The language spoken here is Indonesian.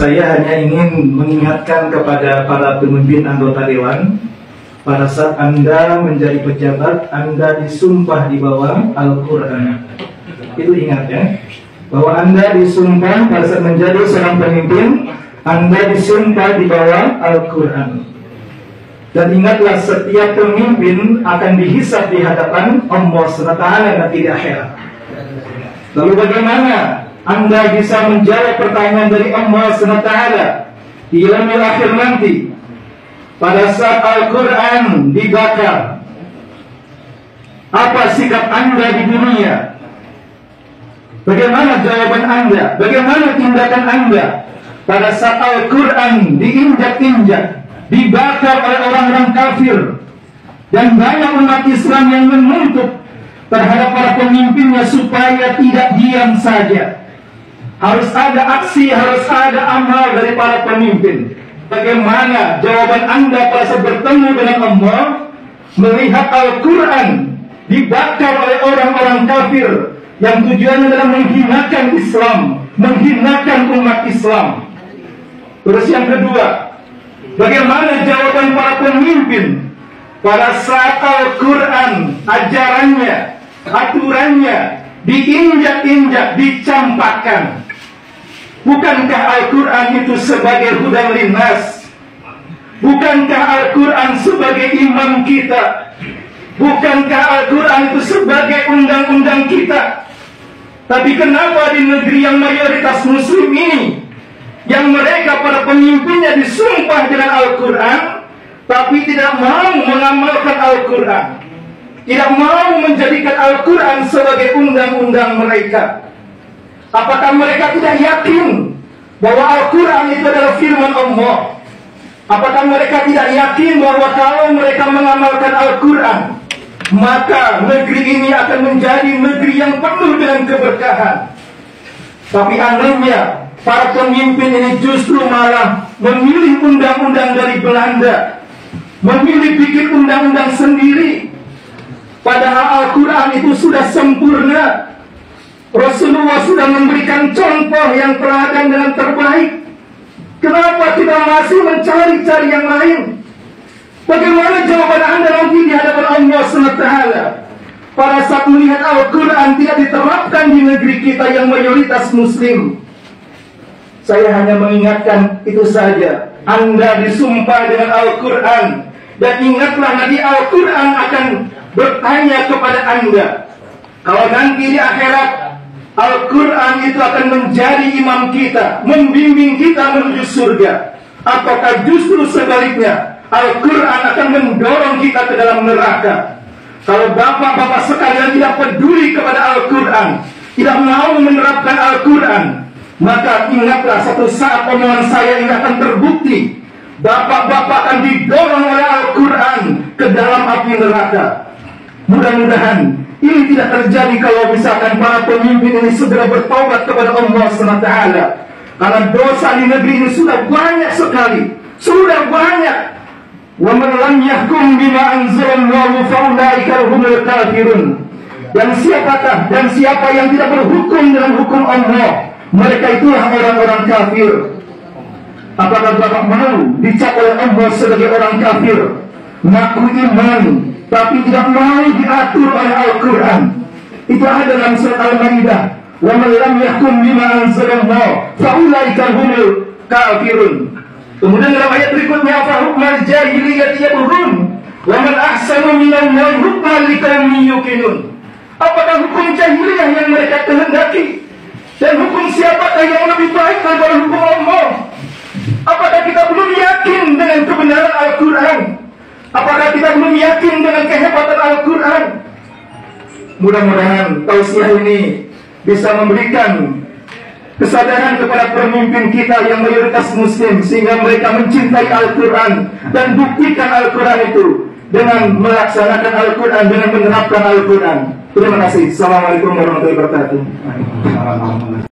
Saya hanya ingin mengingatkan kepada para pemimpin anggota Dewan, pada saat Anda menjadi pejabat, Anda disumpah di bawah Al-Quran. Itu ingat ya, bahwa Anda disumpah pada saat menjadi seorang pemimpin, Anda disumpah di bawah Al-Quran. Dan ingatlah, setiap pemimpin akan dihisab di hadapan Allah SWT nanti di akhirat. Lalu bagaimana Anda bisa menjawab pertanyaan dari Allah SWT di yaumil akhir nanti, pada saat Al-Quran dibakar? Apa sikap Anda di dunia? Bagaimana jawaban Anda? Bagaimana tindakan Anda pada saat Al-Quran diinjak-injak, dibakar oleh orang-orang kafir, dan banyak umat Islam yang menuntut terhadap para pemimpinnya supaya tidak diam saja? Harus ada aksi, harus ada amal dari para pemimpin. Bagaimana jawaban Anda pada saat bertemu dengan Allah, melihat Al-Quran dibakar oleh orang-orang kafir yang tujuannya adalah menghinakan Islam, menghinakan umat Islam? Terus yang kedua, bagaimana jawaban para pemimpin pada saat Al-Quran, ajarannya, aturannya diinjak-injak, dicampakkan? Bukankah Al-Quran itu sebagai hudan linnas? Bukankah Al-Quran sebagai imam kita? Bukankah Al-Quran itu sebagai undang-undang kita? Tapi kenapa di negeri yang mayoritas muslim ini, yang mereka para pemimpinnya disumpah dengan Al-Quran, tapi tidak mau mengamalkan Al-Quran, tidak mau menjadikan Al-Quran sebagai undang-undang mereka? Apakah mereka tidak yakin bahwa Al-Quran itu adalah firman Allah? Apakah mereka tidak yakin bahwa kalau mereka mengamalkan Al-Quran, maka negeri ini akan menjadi negeri yang penuh dengan keberkahan? Tapi anehnya, para pemimpin ini justru malah memilih undang-undang dari Belanda, memilih bikin undang-undang sendiri. Padahal Al-Quran itu sudah sempurna. Rasulullah sudah memberikan contoh yang teladan dengan terbaik. Kenapa kita masih mencari-cari yang lain? Bagaimana jawaban Anda nanti di hadapan Allah SWT pada saat melihat Al-Quran tidak diterapkan di negeri kita yang mayoritas muslim? Saya hanya mengingatkan itu saja. Anda disumpah dengan Al-Quran, dan ingatlah nanti Al-Quran akan bertanya kepada Anda. Kalau nanti di akhirat Al-Quran itu akan menjadi imam kita, membimbing kita menuju surga, apakah justru sebaliknya Al-Quran akan mendorong kita ke dalam neraka? Kalau bapak-bapak sekalian tidak peduli kepada Al-Quran, tidak mau menerapkan Al-Quran, maka ingatlah, satu saat omongan saya ini akan terbukti. Bapak-bapak akan didorong oleh Al-Quran ke dalam api neraka. Mudah-mudahan ini tidak terjadi kalau misalkan para pemimpin ini segera bertobat kepada Allah SWT. Karena dosa di negeri ini sudah banyak sekali, sudah banyak. Wa man lam yahkum bima anzalallahu faulaika humul kafirun. Dan siapa yang tidak berhukum dengan hukum Allah, mereka itulah orang-orang kafir. Apakah Bapak mau dicap oleh Allah sebagai orang kafir? Ngaku iman, tapi tidak mau diatur oleh Al-Quran. Itu ada dalam surat Al-Maidah. Wa man lam yahkum bima anzalallahu faulaika humul kafirun. Kemudian dalam ayat berikutnya, fa hukmal jahiliyyati yabghun wa man ahsanu minallahi hukman liqaumin yuqinun. Apakah hukum jahiliyah yang mereka kehendaki? Dan hukum siapakah yang lebih baik daripada hukum Allah? Apakah kita belum yakin dengan kebenaran Al-Quran? Apakah kita belum yakin dengan kehebatan Al-Quran? Mudah-mudahan tausiah ini bisa memberikan kesadaran kepada pemimpin kita yang mayoritas muslim, sehingga mereka mencintai Al-Quran dan buktikan Al-Quran itu dengan melaksanakan Al-Quran, dengan menerapkan Al-Quran. Terima kasih. Assalamualaikum warahmatullahi wabarakatuh.